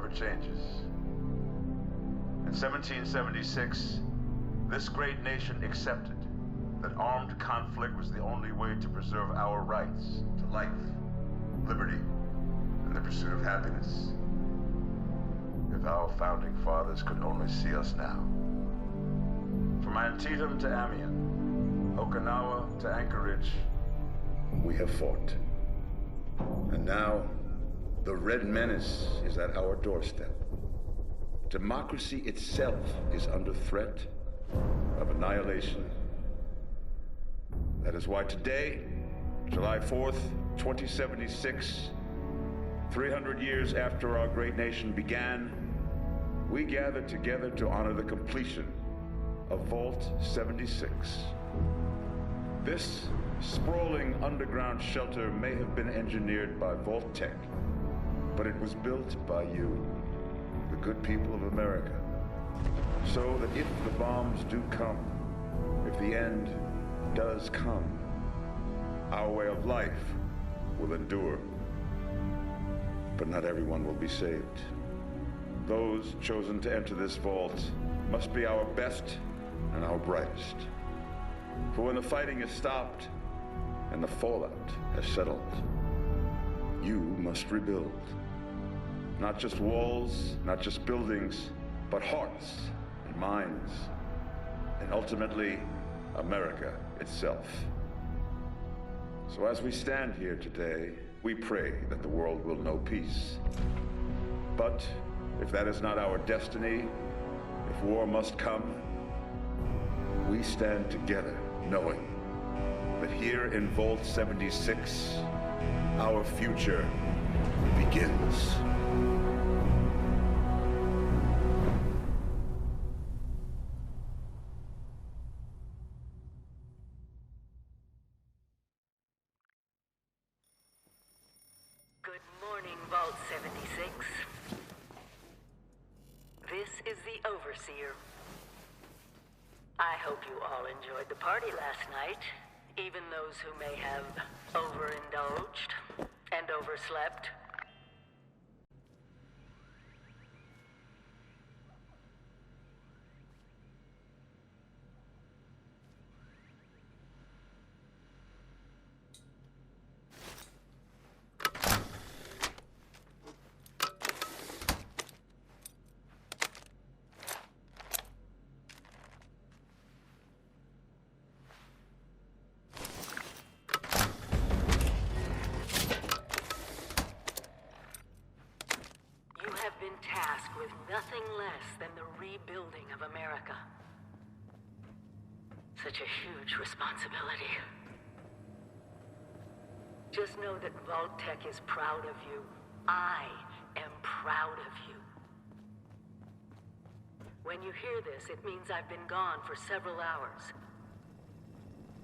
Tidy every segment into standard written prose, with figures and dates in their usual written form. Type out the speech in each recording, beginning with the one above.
for changes. In 1776, this great nation accepted that armed conflict was the only way to preserve our rights to life, liberty, and the pursuit of happiness. If our founding fathers could only see us now. From Antietam to Amiens, Okinawa to Anchorage, we have fought. And now, the Red Menace is at our doorstep. Democracy itself is under threat of annihilation. That is why today, July 4th, 2076, 300 years after our great nation began, we gather together to honor the completion of Vault 76. This sprawling underground shelter may have been engineered by Vault Tech, but it was built by you, the good people of America, so that if the bombs do come, if the end does come, our way of life will endure. But not everyone will be saved. Those chosen to enter this vault must be our best and our brightest. For when the fighting is stopped and the fallout has settled, you must rebuild. Not just walls, not just buildings, but hearts and minds, and ultimately, America itself. So as we stand here today, we pray that the world will know peace. But if that is not our destiny, if war must come, we stand together knowing that here in Vault 76, our future begins. Good morning, Vault 76. This is the Overseer. I hope you all enjoyed the party last night, even those who may have overindulged and overslept. Tasked with nothing less than the rebuilding of America. Such a huge responsibility. Just know that Vault Tech is proud of you. I am proud of you. When you hear this, it means I've been gone for several hours.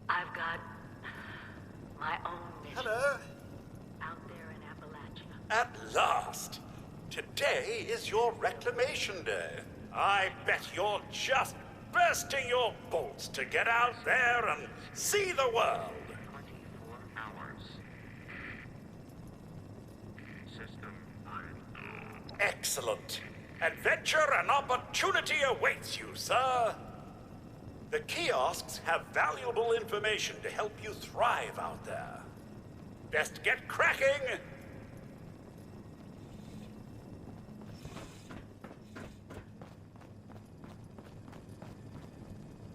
I've got my own mission. Hello? Out there in Appalachia. At last! Today is your reclamation day. I bet you're just bursting your bolts to get out there and see the world. 24 hours. System on. Excellent. Adventure and opportunity awaits you, sir. The kiosks have valuable information to help you thrive out there. Best get cracking.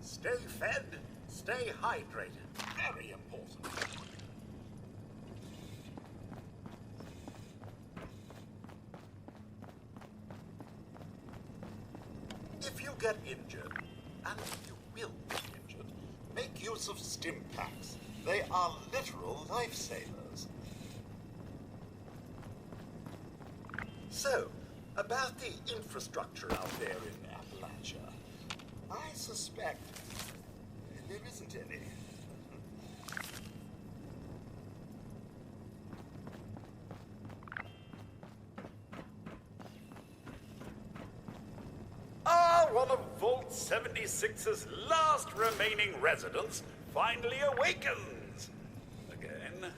Stay fed, stay hydrated. Very important. If you get injured, and you will be injured, make use of stim packs. They are literal lifesavers. So, about the infrastructure out there in Appalachia, I suspect there isn't any. One of Vault 76's last remaining residents finally awakens. Again.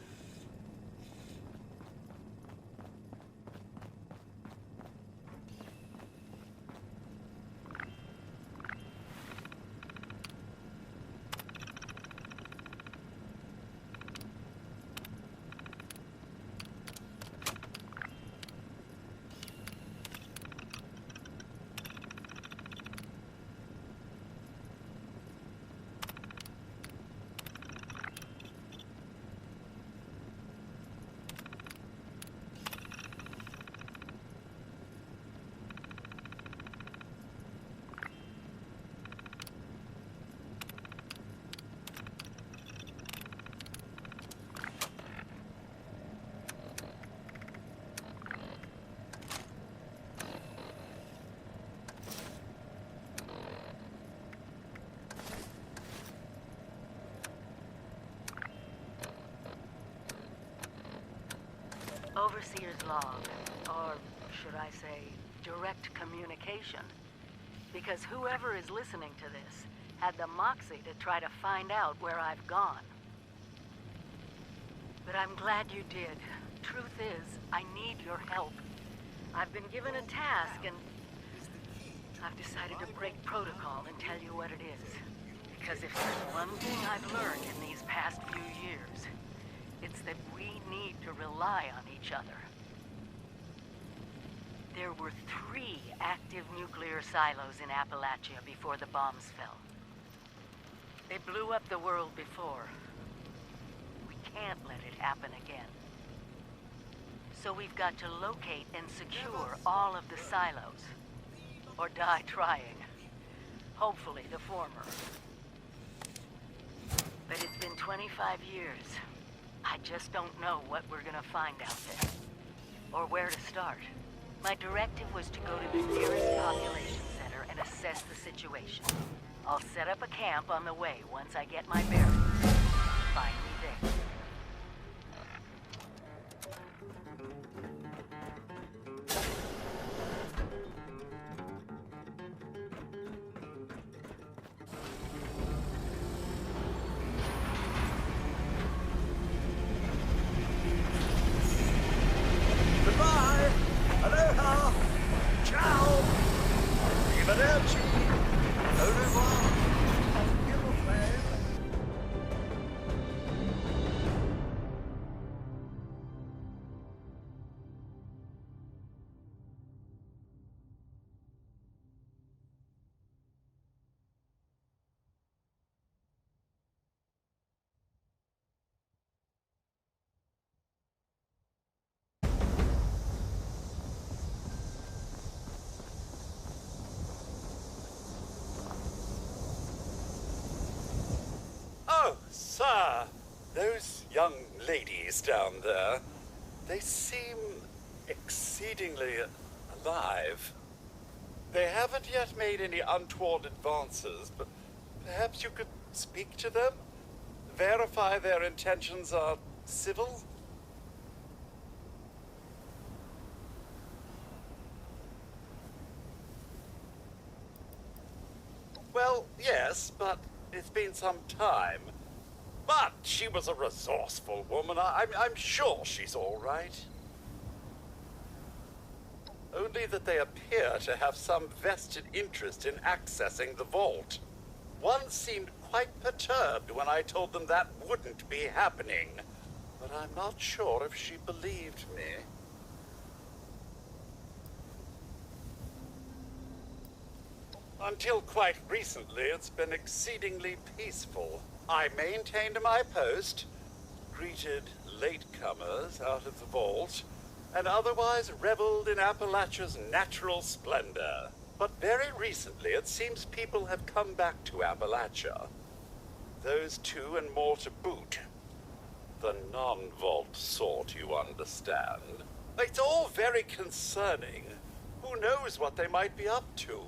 Overseer's log, or should I say, direct communication. Because whoever is listening to this had the moxie to try to find out where I've gone. But I'm glad you did. Truth is, I need your help. I've been given a task and I've decided to break protocol and tell you what it is. Because if there's one thing I've learned in these past few years, it's that we need to rely on each other. There were 3 active nuclear silos in Appalachia before the bombs fell. They blew up the world before. We can't let it happen again. So we've got to locate and secure all of the silos. Or die trying. Hopefully the former. But it's been 25 years. I just don't know what we're gonna find out there. Or where to start. My directive was to go to the nearest population center and assess the situation. I'll set up a camp on the way once I get my bearings. Find me there. Goodbye! Aloha! Ciao! Arrivederci! Au revoir! Beautiful flame! Oh, sir, those young ladies down there, they seem exceedingly alive. They haven't yet made any untoward advances, but perhaps you could speak to them? Verify their intentions are civil? Well, yes, but it's been some time. But she was a resourceful woman. I'm sure she's all right. Only that they appear to have some vested interest in accessing the vault. One seemed quite perturbed when I told them that wouldn't be happening. But I'm not sure if she believed me. Until quite recently, it's been exceedingly peaceful. I maintained my post, greeted latecomers out of the vault, and otherwise reveled in Appalachia's natural splendor. But very recently, it seems people have come back to Appalachia. Those 2 and more to boot. The non-vault sort, you understand. It's all very concerning. Who knows what they might be up to?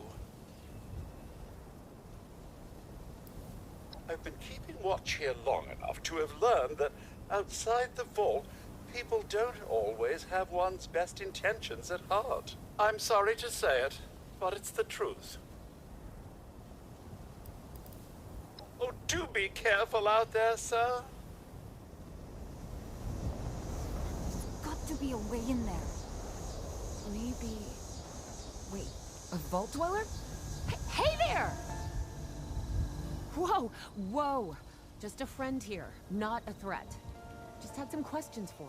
I've been keeping watch here long enough to have learned that outside the vault, people don't always have one's best intentions at heart. I'm sorry to say it, but it's the truth. Oh, do be careful out there, sir. Got to be a way in there. Maybe... Wait, a vault dweller? Hey there! Whoa, whoa. Just a friend here, not a threat. Just had some questions for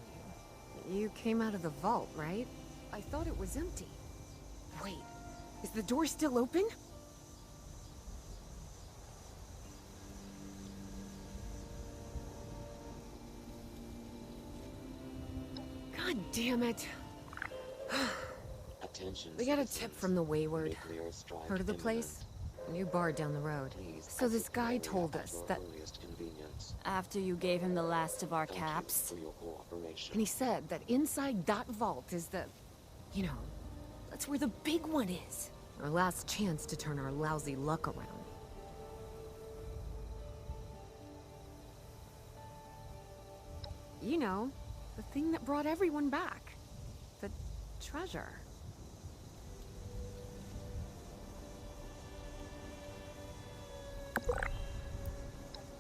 you. You came out of the vault, right? I thought it was empty. Wait, is the door still open? God damn it. Attention. We got a tip from the Wayward. Nuclear strike Heard of the imminent. place? New bar down the road. Please So this exit guy the area told at us your that earliest convenience. after you gave him the last of our Thank you caps, for your cooperation. and he said that inside that vault is the, you know, that's where the big one is. Our last chance to turn our lousy luck around. You know, the thing that brought everyone back. treasure.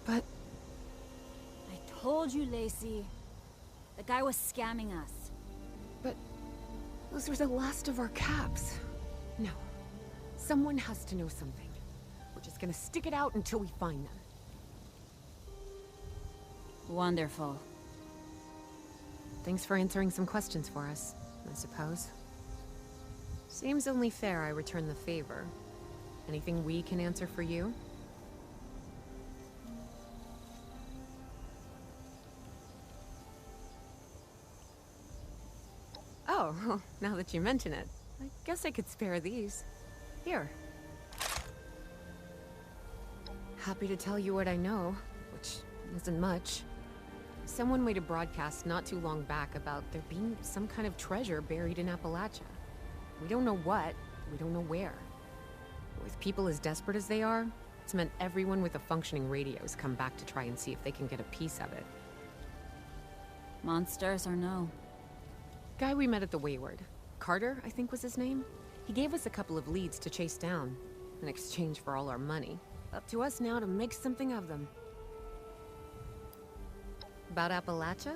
But I told you, Lacey. The guy was scamming us. those were the last of our caps. No. Someone has to know something. We're just gonna stick it out until we find them. Wonderful. Thanks for answering some questions for us, I suppose. Seems only fair I return the favor. Anything we can answer for you? Oh, now that you mention it, I guess I could spare these. Here. Happy to tell you what I know, which isn't much. Someone made a broadcast not too long back about there being some kind of treasure buried in Appalachia. We don't know what, we don't know where. With people as desperate as they are, it's meant everyone with a functioning radio has come back to try and see if they can get a piece of it. Monsters or no? Guy we met at the Wayward. Carter, I think was his name. He gave us a couple of leads to chase down, in exchange for all our money. Up to us now to make something of them. About Appalachia?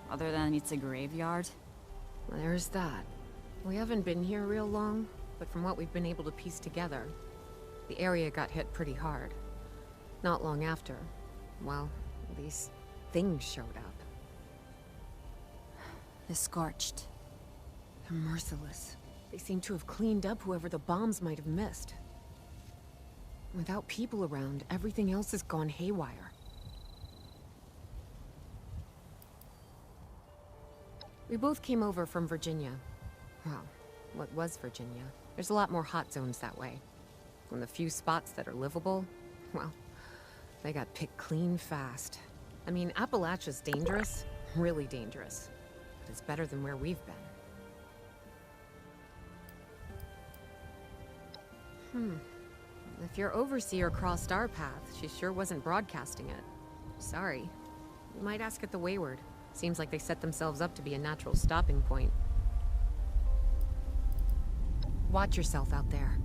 Other than it's a graveyard? Well, there's that. We haven't been here real long, but from what we've been able to piece together, the area got hit pretty hard. Not long after, well, these things showed up. The Scorched. They're merciless. They seem to have cleaned up whoever the bombs might have missed. Without people around, everything else has gone haywire. We both came over from Virginia. Well, what was Virginia? There's a lot more hot zones that way. And the few spots that are livable, well, they got picked clean fast. I mean, Appalachia's dangerous, really dangerous. But it's better than where we've been. If your overseer crossed our path, she sure wasn't broadcasting it. Sorry. You might ask at the Wayward. Seems like they set themselves up to be a natural stopping point. Watch yourself out there.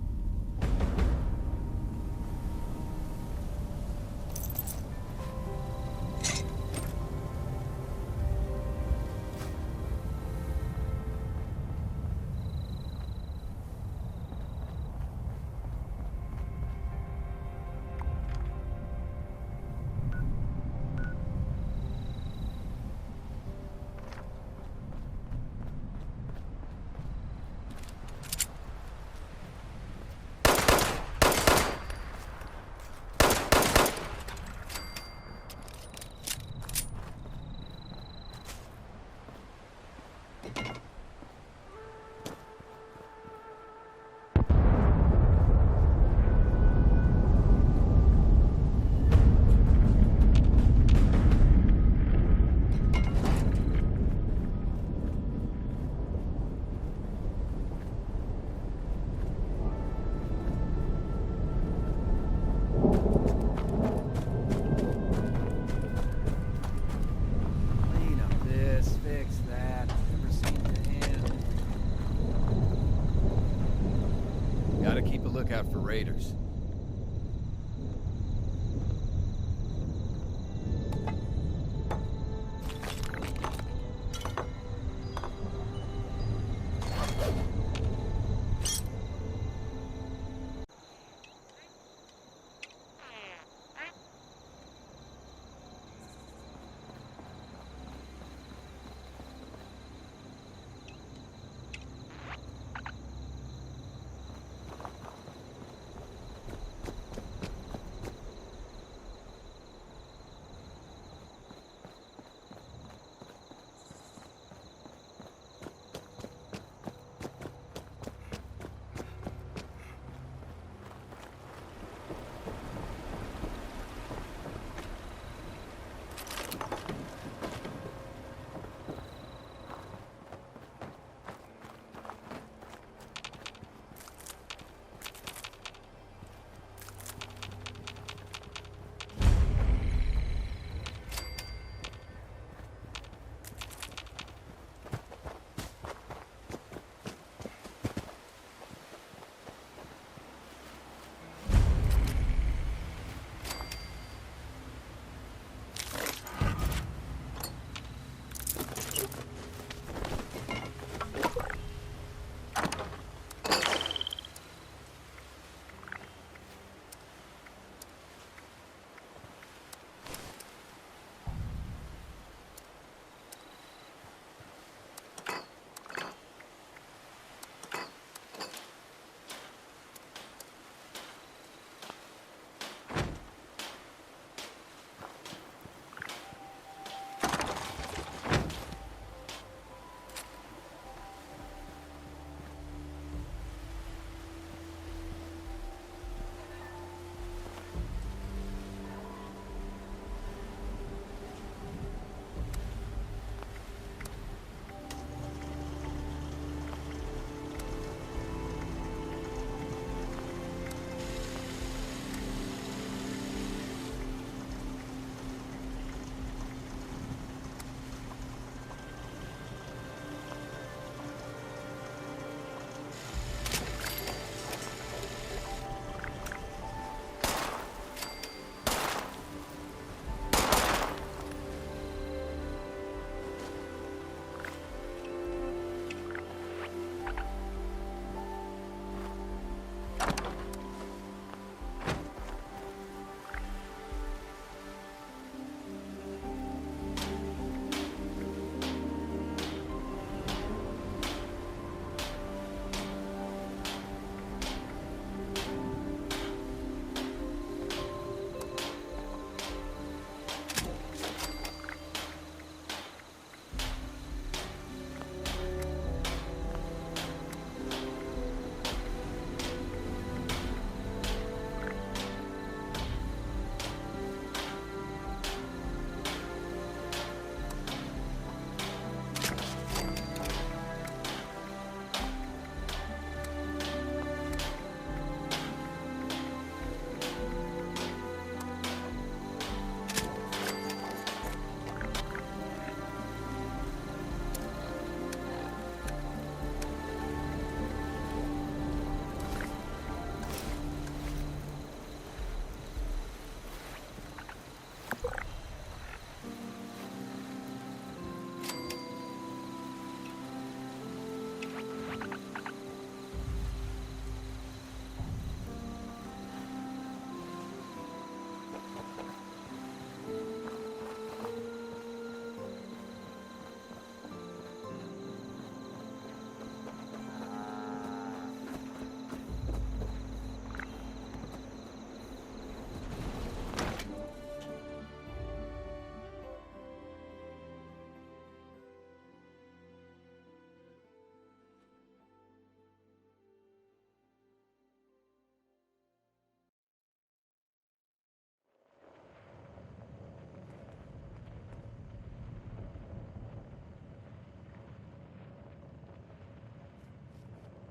Out for raiders.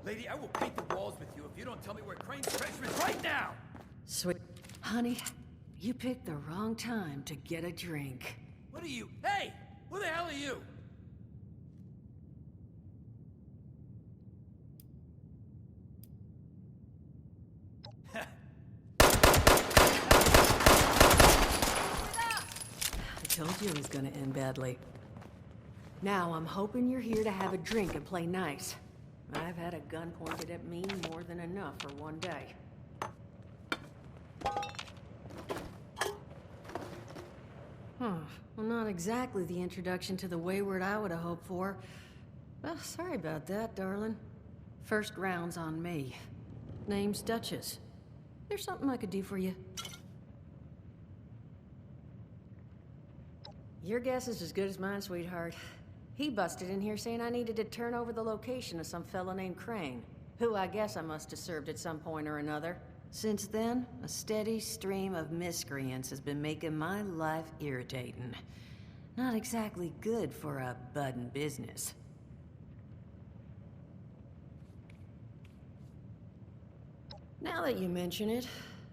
Lady, I will paint the walls with you if you don't tell me where Crane's treasure is right now! Sweet. Honey, you picked the wrong time to get a drink. What are you? Hey! Who the hell are you? I told you it was gonna end badly. Now I'm hoping you're here to have a drink and play nice. I've had a gun pointed at me more than enough for one day. Well, not exactly the introduction to the Wayward I would have hoped for. Well, sorry about that, darling. First round's on me. Name's Duchess. There's something I could do for you. Your guess is as good as mine, sweetheart. He busted in here saying I needed to turn over the location of some fellow named Crane, who I guess I must have served at some point or another. Since then, a steady stream of miscreants has been making my life irritating. Not exactly good for a budding business. Now that you mention it,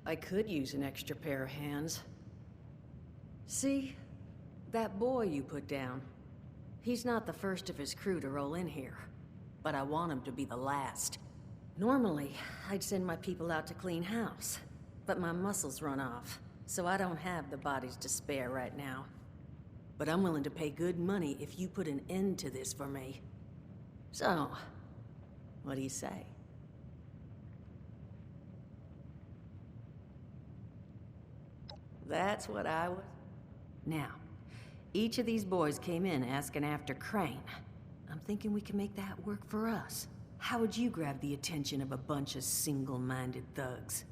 I could use an extra pair of hands. See? That boy you put down. He's not the first of his crew to roll in here, but I want him to be the last. Normally, I'd send my people out to clean house, but my muscles run off, so I don't have the bodies to spare right now. But I'm willing to pay good money if you put an end to this for me. So, what do you say? That's what I was... Now, each of these boys came in asking after Crane. I'm thinking we can make that work for us. How would you grab the attention of a bunch of single-minded thugs?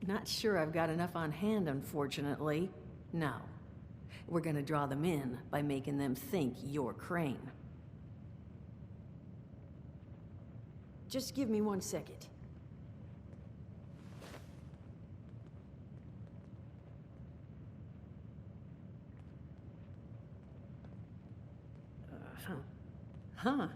Not sure I've got enough on hand, unfortunately. No. We're gonna draw them in by making them think you're Crane. Just give me 1 second. Huh.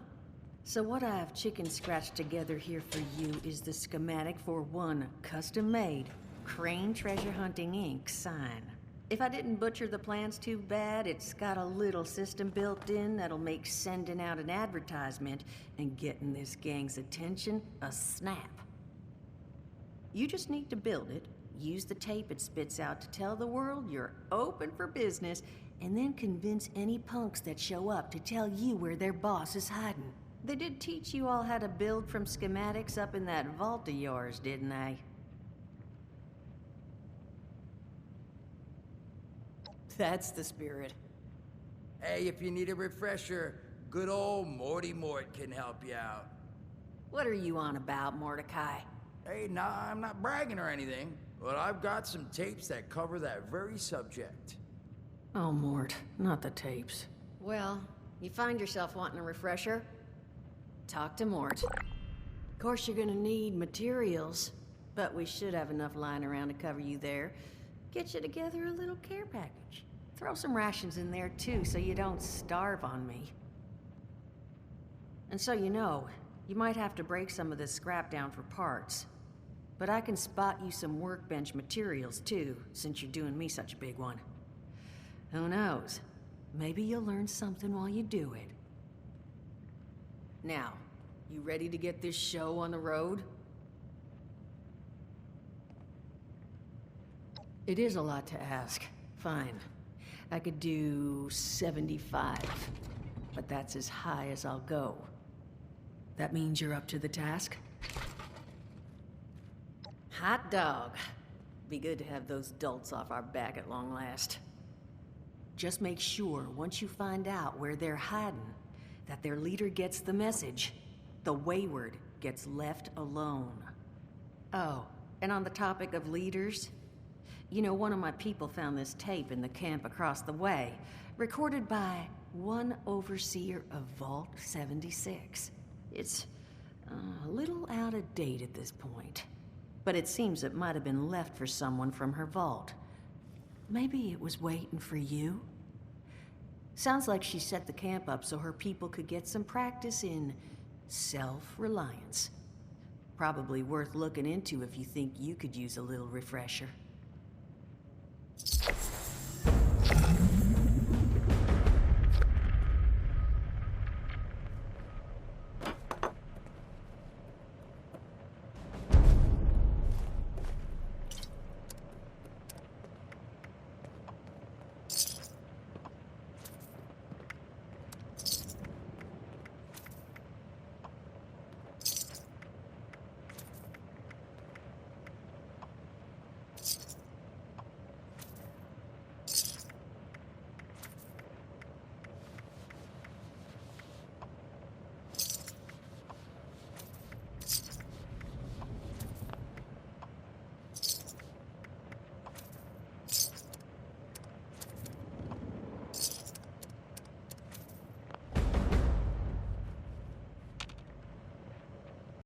So what I've chicken scratched together here for you is the schematic for one custom-made Crane Treasure Hunting Inc. sign. If I didn't butcher the plans too bad, it's got a little system built in that'll make sending out an advertisement and getting this gang's attention a snap. You just need to build it, use the tape it spits out to tell the world you're open for business, and then convince any punks that show up to tell you where their boss is hiding. They did teach you all how to build from schematics up in that vault of yours, didn't they? That's the spirit. Hey, if you need a refresher, good old Morty Mort can help you out. What are you on about, Mordecai? Hey, nah, I'm not bragging or anything, but I've got some tapes that cover that very subject. Oh, Mort, not the tapes. Well, you find yourself wanting a refresher? Talk to Mort. Of course, you're gonna need materials, but we should have enough lying around to cover you there. Get you together a little care package. Throw some rations in there, too, so you don't starve on me. And so you know, you might have to break some of this scrap down for parts. But I can spot you some workbench materials, too, since you're doing me such a big one. Who knows? Maybe you'll learn something while you do it. Now, you ready to get this show on the road? It is a lot to ask. Fine. I could do 75, but that's as high as I'll go. That means you're up to the task? Hot dog. Be good to have those dolts off our back at long last. Just make sure, once you find out where they're hiding, that their leader gets the message. The Wayward gets left alone. Oh, and on the topic of leaders, you know, one of my people found this tape in the camp across the way, recorded by one overseer of Vault 76. It's a little out of date at this point, but it seems it might have been left for someone from her vault. Maybe it was waiting for you? Sounds like she set the camp up so her people could get some practice in self-reliance. Probably worth looking into if you think you could use a little refresher.